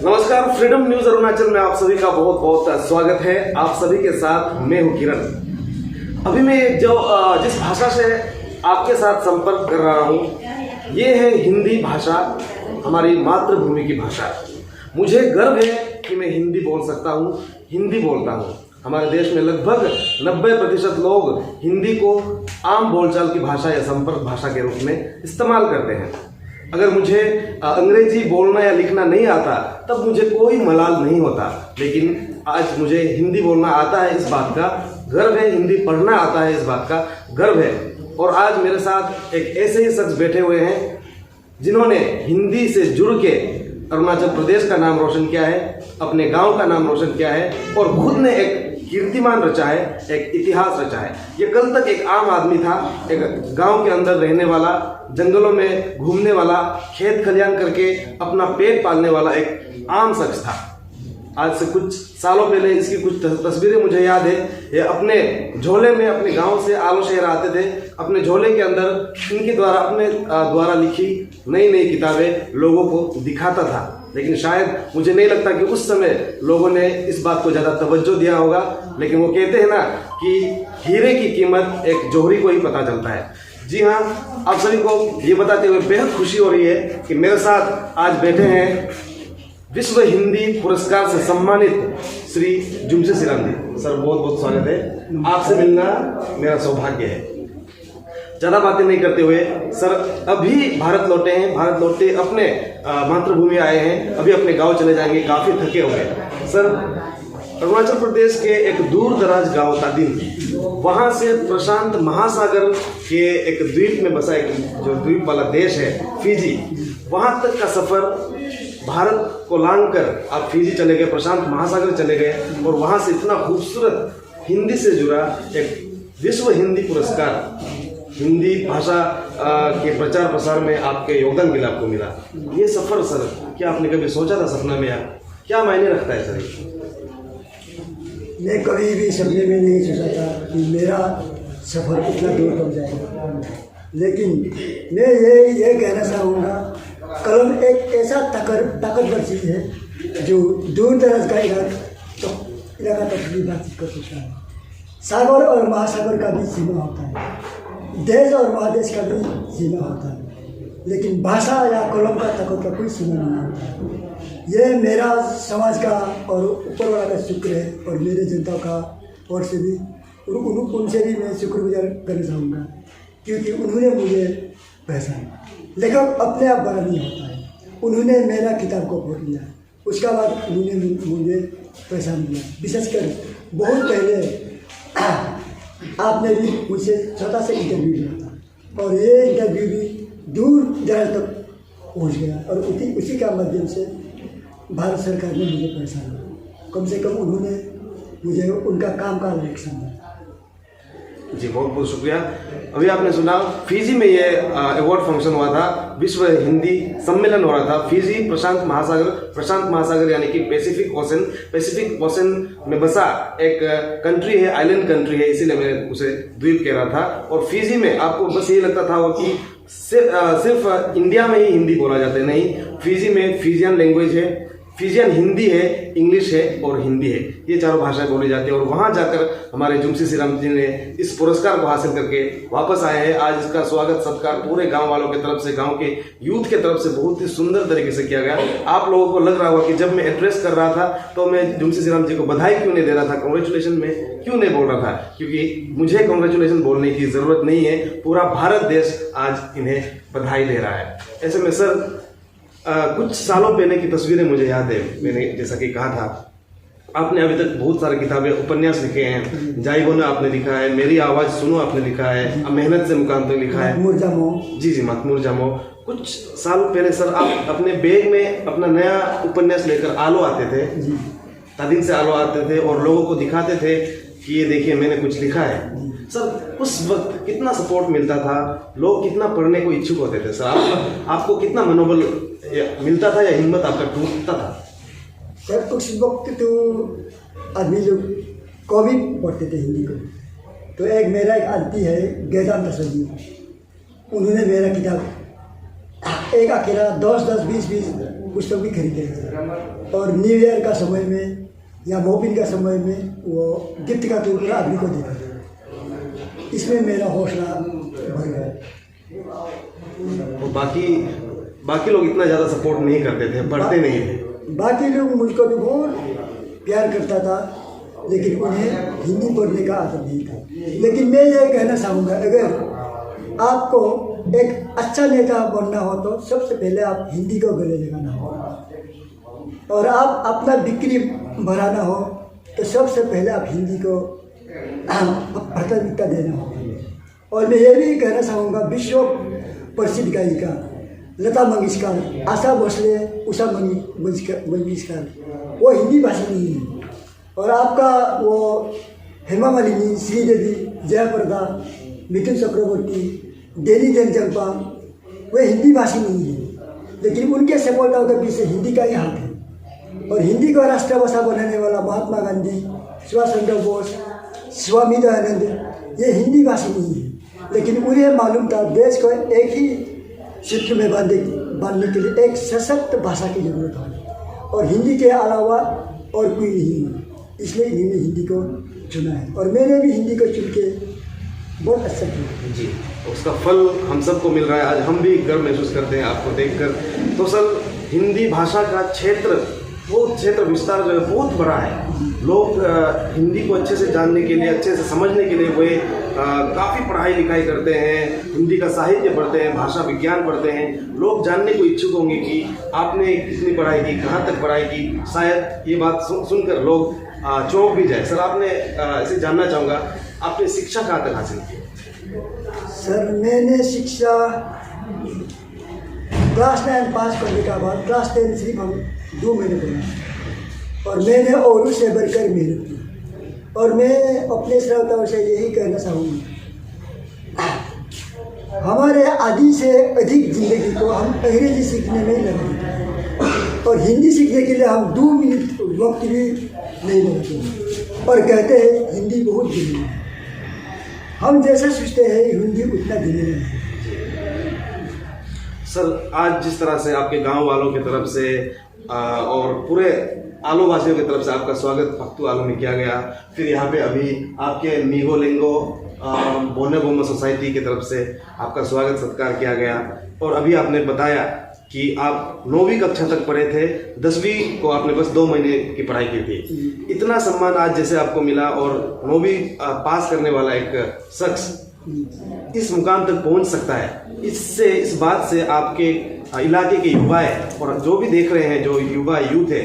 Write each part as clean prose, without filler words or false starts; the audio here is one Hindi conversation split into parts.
नमस्कार, फ्रीडम न्यूज अरुणाचल में आप सभी का बहुत बहुत स्वागत है। आप सभी के साथ मैं हूं किरण। अभी मैं जिस भाषा से आपके साथ संपर्क कर रहा हूं, ये है हिंदी भाषा, हमारी मातृभूमि की भाषा। मुझे गर्व है कि मैं हिंदी बोल सकता हूं, हिंदी बोलता हूं। हमारे देश में लगभग 90% लोग हिंदी को आम बोलचाल की भाषा या संपर्क भाषा के रूप में इस्तेमाल करते हैं। अगर मुझे अंग्रेजी बोलना या लिखना नहीं आता तब मुझे कोई मलाल नहीं होता, लेकिन आज मुझे हिंदी बोलना आता है, इस बात का गर्व है। हिंदी पढ़ना आता है, इस बात का गर्व है। और आज मेरे साथ एक ऐसे ही शख्स बैठे हुए हैं जिन्होंने हिंदी से जुड़ के अरुणाचल प्रदेश का नाम रोशन किया है, अपने गांव का नाम रोशन किया है और खुद ने एक कीर्तिमान रचा है, एक इतिहास रचा है। ये कल तक एक आम आदमी था, एक गांव के अंदर रहने वाला, जंगलों में घूमने वाला, खेत खलियान करके अपना पेट पालने वाला एक आम शख्स था। आज से कुछ सालों पहले इसकी कुछ तस्वीरें मुझे याद है। ये अपने झोले में अपने गांव से आलो शहर आते थे, अपने झोले के अंदर इनके द्वारा अपने द्वारा लिखी नई नई किताबें लोगों को दिखाता था। लेकिन शायद मुझे नहीं लगता कि उस समय लोगों ने इस बात को ज़्यादा तवज्जो दिया होगा। लेकिन वो कहते हैं ना कि हीरे की कीमत एक जौहरी को ही पता चलता है। जी हाँ, आप सभी को ये बताते हुए बेहद खुशी हो रही है कि मेरे साथ आज बैठे हैं विश्व हिंदी पुरस्कार से सम्मानित श्री जुमसी सिराम जी। सर बहुत बहुत स्वागत है, आपसे मिलना मेरा सौभाग्य है। ज़्यादा बातें नहीं करते हुए सर अभी भारत लौटे हैं, भारत लौटे अपने मातृभूमि आए हैं, अभी अपने गांव चले जाएंगे, काफ़ी थके हुए हैं। सर अरुणाचल प्रदेश के एक दूर दराज गांव तादिन, वहाँ से प्रशांत महासागर के एक द्वीप में बसा एक जो द्वीप वाला देश है फिजी, वहाँ तक का सफ़र भारत को लांघ कर आप फिजी चले गए, प्रशांत महासागर चले गए और वहाँ से इतना खूबसूरत हिंदी से जुड़ा एक विश्व हिंदी पुरस्कार, हिंदी भाषा के प्रचार प्रसार में आपके योगदान के लिए आपको मिला। ये सफ़र सर क्या आपने कभी सोचा था सपना में, या क्या मायने रखता है सर? मैं कभी भी सपने में नहीं सोचा था कि मेरा सफ़र इतना दूर तक जाएगा। लेकिन मैं ये कहना चाहूँगा, कलम एक ऐसा ताकतवर चीज़ है जो दूर दराज का इलाका तक भी बातचीत कर सकता है। सागर और महासागर का भी सीमा होता है, देश और महादेश का भी सीमा होता है, लेकिन भाषा या कलम का ताकत का कोई सीमा नहीं होता। ये मेरा समाज का और ऊपर वाला का शुक्र है और मेरे जनता का और से भी उनसे भी मैं शुक्रगुजार करना चाहूँगा, क्योंकि उन्होंने मुझे पहचाना। लेखक अपने आप बड़ा नहीं होता है, उन्होंने मेरा किताब को पढ़ लिया, उसके बाद उन्होंने मुझे पहचान लिया। विशेषकर बहुत पहले आपने भी मुझसे छोटा सा इंटरव्यू लिया था और ये इंटरव्यू भी दूर दराज तक पहुँच गया और उसी का माध्यम से भारत सरकार ने मुझे पहचाना। कम से कम उन्होंने मुझे उनका काम का लायक समझा। जी बहुत बहुत शुक्रिया। अभी आपने सुना फिजी में ये अवार्ड फंक्शन हुआ था, विश्व हिंदी सम्मेलन हो रहा था फिजी प्रशांत महासागर यानी कि पैसिफिक ओशन में बसा एक कंट्री है, आइलैंड कंट्री है, इसीलिए मैं उसे द्वीप कह रहा था। और फिजी में आपको बस यही लगता था कि सिर्फ इंडिया में ही हिंदी बोला जाता है, नहीं, फिजी में फिजियन लैंग्वेज है, फिजियन हिंदी है, इंग्लिश है और हिंदी है, ये चारों भाषाएं बोली जाती है। और वहाँ जाकर हमारे जुमसी सिराम जी ने इस पुरस्कार को हासिल करके वापस आए हैं। आज इसका स्वागत सत्कार पूरे गांव वालों की तरफ से, गांव के यूथ के तरफ से बहुत ही सुंदर तरीके से किया गया। आप लोगों को लग रहा होगा कि जब मैं एड्रेस कर रहा था तो मैं जुमसी सिराम जी को बधाई क्यों नहीं दे रहा था, कॉन्ग्रेचुलेशन में क्यों नहीं बोल रहा था, क्योंकि मुझे कॉन्ग्रेचुलेशन बोलने की ज़रूरत नहीं है, पूरा भारत देश आज इन्हें बधाई दे रहा है। ऐसे में सर कुछ सालों पहले की तस्वीरें मुझे याद है। मैंने जैसा कि कहा था, आपने अभी तक बहुत सारी किताबें, उपन्यास लिखे हैं। जाई बोनो आपने लिखा है, मेरी आवाज़ सुनो आपने लिखा है, मेहनत से मुकाम तक लिखा है, जी मतमुर जामो। कुछ साल पहले सर आप अपने बैग में अपना नया उपन्यास लेकर आलो आते थे, तादिन से आलो आते थे और लोगों को दिखाते थे कि ये देखिए मैंने कुछ लिखा है। सर उस वक्त कितना सपोर्ट मिलता था, लोग कितना पढ़ने को इच्छुक होते थे सर, आपको कितना मनोबल मिलता था या हिम्मत आपका टूटता था? सर उस वक्त तो आदमी लोग कवि पढ़ते थे हिंदी को। तो मेरा एक आंटी है गैदाम दसवी, उन्होंने मेरा किताब एक अकेला 10-10, 20-20 पुस्तक भी खरीदे थे। और न्यू ईयर का समय में या मोपिन का समय में वो गिफ्ट का तौर पर आदमी को देते थे। इसमें मेरा हौसला बढ़ गया। तो बाकी लोग इतना ज़्यादा सपोर्ट नहीं करते थे, पढ़ते नहीं थे। बाकी लोग मुझको भी बहुत प्यार करता था, लेकिन उन्हें हिंदी पढ़ने का आदत नहीं था। लेकिन मैं ये कहना चाहूँगा, अगर आपको एक अच्छा नेता बनना हो तो सबसे पहले आप हिंदी को गले लगाना हो, और आप अपना बिक्री बढ़ाना हो तो सबसे पहले आप हिंदी को प्राथमिकता देना हो। और मैं ये भी कहना चाहूँगा, विश्व प्रसिद्ध गायिका लता मंगेशकर, आशा भोसले, उषा मंगेशकर वो हिंदी भाषी नहीं है। और आपका वो हेमा मालिनी, श्रीदेवी, जयाप्रदा, मिथुन चक्रवर्ती, डेनी जंगजंपा वे हिंदी भाषी नहीं है, लेकिन उनके सफलताओं के पीछे हिंदी का ही हाथ है। और हिंदी को राष्ट्रभाषा बनाने वाला महात्मा गांधी, सुभाष चंद्र बोस, स्वामी दयानंद ये हिंदी भाषी नहीं है, लेकिन उन्हें मालूम था देश को एक ही सूत्र में बांधने के लिए एक सशक्त भाषा की जरूरत है, और हिंदी के अलावा और कोई नहीं है। इसलिए इन्होंने हिंदी को चुना है, और मैंने भी हिंदी को चुन के बहुत अच्छा किया जी। उसका फल हम सबको मिल रहा है, आज हम भी गर्व महसूस करते हैं आपको देखकर। तो सर, हिंदी भाषा का क्षेत्र विस्तार जो है बहुत बड़ा है। लोग हिंदी को अच्छे से जानने के लिए, अच्छे से समझने के लिए वे काफ़ी पढ़ाई लिखाई करते हैं, हिंदी का साहित्य पढ़ते हैं, भाषा विज्ञान पढ़ते हैं। लोग जानने को इच्छुक होंगे कि आपने कितनी पढ़ाई की, कहाँ तक पढ़ाई की। शायद ये बात सुनकर लोग चौंक भी जाए। सर, आपने ऐसे जानना चाहूँगा, आपने शिक्षा कहाँ तक हासिल की? सर, मैंने शिक्षा क्लास 9 पास करने के बाद क्लास 10 सिर्फ हम 2 महीने पढ़ा, और मैंने और उससे बढ़कर मेहनत की। और मैं अपने श्रोताओं से यही कहना चाहूँगा, हमारे आधी से अधिक जिंदगी को हम अंग्रेजी सीखने में ही लगाते, और हिंदी सीखने के लिए हम 2 मिनट वक्त भी नहीं लगाते, और कहते हैं हिंदी बहुत धीमी है। हम जैसा सोचते हैं हिंदी उतना धीमी नहीं है। सर, आज जिस तरह से आपके गांव वालों की तरफ से और पूरे आलो वासियों की तरफ से आपका स्वागत फक्तू आलो में किया गया, फिर यहाँ पे अभी आपके मीगो लिंगो बोने बोमा सोसाइटी की तरफ से आपका स्वागत सत्कार किया गया, और अभी आपने बताया कि आप 9वीं कक्षा तक पढ़े थे, 10वीं को आपने बस 2 महीने की पढ़ाई की थी। इतना सम्मान आज जैसे आपको मिला, और 9वीं पास करने वाला एक शख्स इस मुकाम तक पहुंच सकता है, इस बात से आपके इलाके के युवाएं और जो भी देख रहे हैं, जो युवा यूथ है,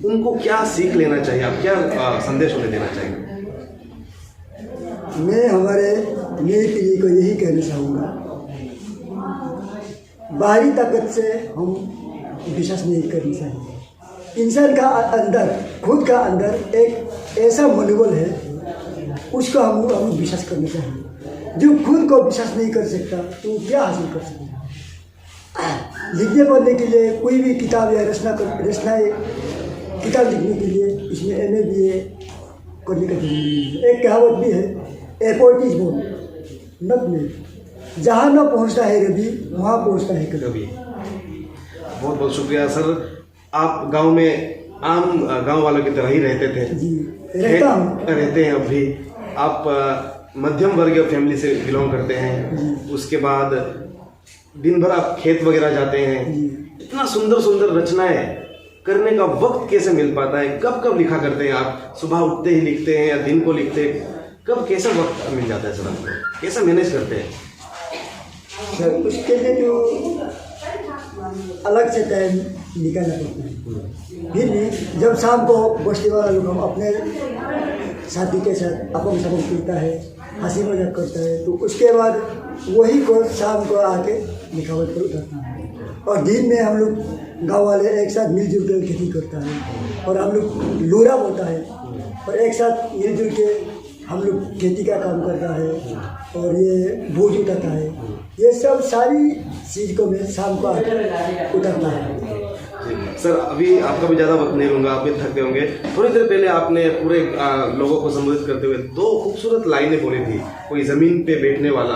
उनको क्या सीख लेना चाहिए? आप क्या संदेश उन्हें देना चाहेंगे? मैं हमारे नई पीढ़ी को यही कहना चाहूँगा, बाहरी ताकत से हम विश्वास नहीं करना चाहिए। इंसान का अंदर, खुद का अंदर एक ऐसा मनोबल है, उसको हम विश्वास करना चाहिए। जो खुद को विश्वास नहीं कर सकता तो क्या हासिल कर सकता? लिखने पढ़ने के लिए कोई भी किताब या रचनाएं किताब लिखने के लिए इसमें MA BA करने का जरूरी नहीं है। एक कहावत भी है, a poet is born not made. जहाँ न पहुँचता है रवि, वहाँ पहुँचता है कवि। बहुत बहुत शुक्रिया सर। आप गांव में आम गांव वालों की तरह ही रहते थे? जी, रहते हैं अब भी। आप मध्यम वर्गीय फैमिली से बिलोंग करते हैं, उसके बाद दिन भर आप खेत वगैरह जाते हैं। इतना सुंदर सुंदर रचनाएं करने का वक्त कैसे मिल पाता है? कब कब लिखा करते हैं आप? सुबह उठते ही लिखते हैं या दिन को लिखते हैं? कब कैसा वक्त मिल जाता है सर आपको? कैसे मैनेज करते हैं सर? उसके लिए तो अलग से टाइम निकालना पड़ता है। फिर भी जब शाम को बस्ती वाला लोग अपने साथी के साथ अपंग सपंग पीता है, हंसी मजाक करता है, तो उसके बाद वही को शाम को आके लिखावट पर उतरता है। और दिन में हम लोग गाँव वाले एक साथ मिलजुल कर खेती करता है, और हम लोग लोरा बोता है, और एक साथ मिलजुल के हम लोग खेती का काम करता है, और ये बोझ उठाता है। ये सब सारी चीज़ को मैं शाम को आकर उतरता है। सर, अभी आपका भी ज़्यादा वक्त नहीं लूँगा, आप भी थकते होंगे। थोड़ी देर पहले आपने पूरे लोगों को संबोधित करते हुए 2 खूबसूरत लाइनें बोली थी, कोई ज़मीन पे बैठने वाला।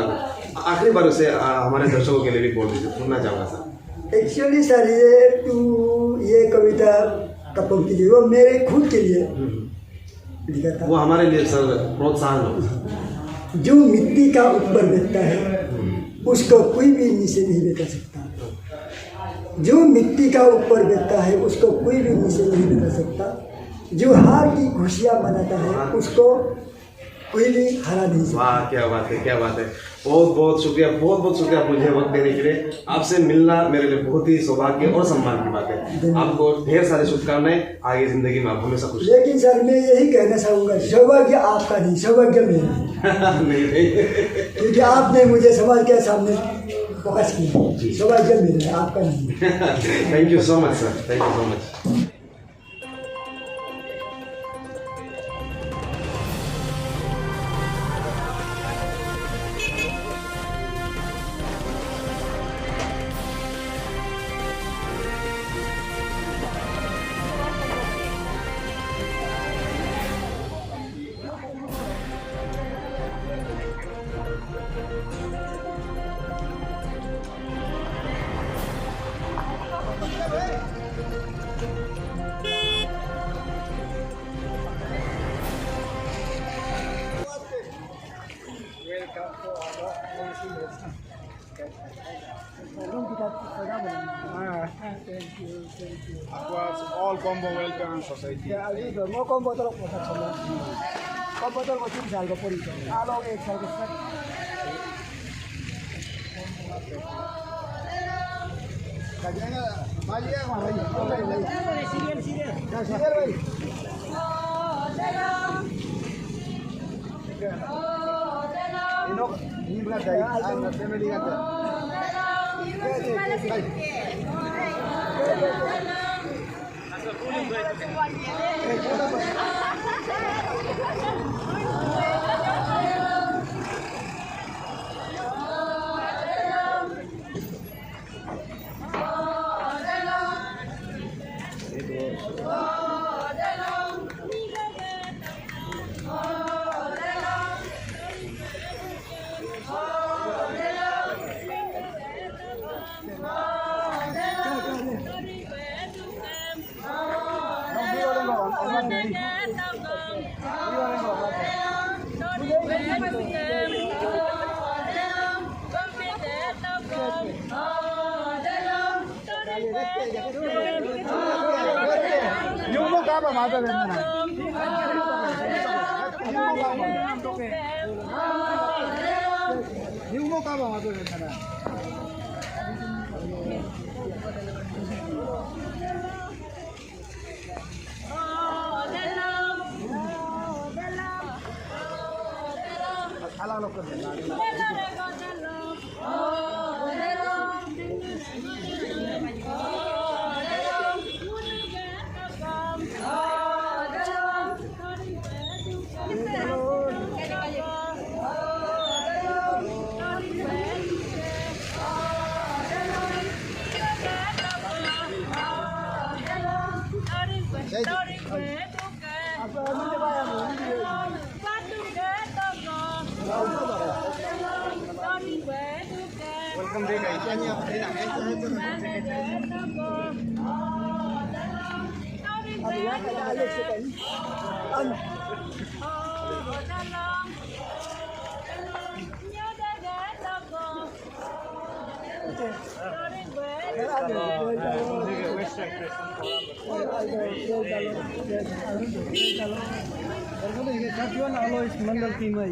आखिरी बार उसे हमारे दर्शकों के लिए भी बोल दीजिए, सुनना चाहूँगा सर। एक्चुअली सर ये कविता का पंक्ति थी वो मेरे खुद के लिए लिखा था। वो हमारे लिए सर प्रोत्साहन हो। जो मिट्टी का ऊपर बैठता है उसको कोई भी नीचे नहीं बैठा सकता। जो मिट्टी का ऊपर बैठता है उसको कोई भी नीचे नहीं बैठा सकता। जो हार की खुशियाँ मनाता है उसको कोई भी हरा नहीं सकता। वाह, क्या बात है, क्या बात है। बहुत बहुत शुक्रिया मुझे वक्त देने के लिए। आपसे मिलना मेरे लिए बहुत ही सौभाग्य और सम्मान की बात है। आपको ढेर सारी शुभकामनाएं, आगे जिंदगी में आप हमेशा खुश लेकिन सर मैं यही कहना चाहूँगा, सौभाग्य आपका नहीं, सौभाग्य मेरा। नहीं क्योंकि आपने मुझे समाज के सामने फोकस किया। सौभाग्य मेरा है, आपका नहीं। Thank you so much sir, thank you so much. Aquas all combo welcome society. म कम बोतल कम बोतलको 3 सालको परिचय आलो 1 सालको Yung mo ka ba mata rin na? Yung mo ka ba mata rin na? Alam ko din. Welcome day guys. Yan yung मंडल टीम है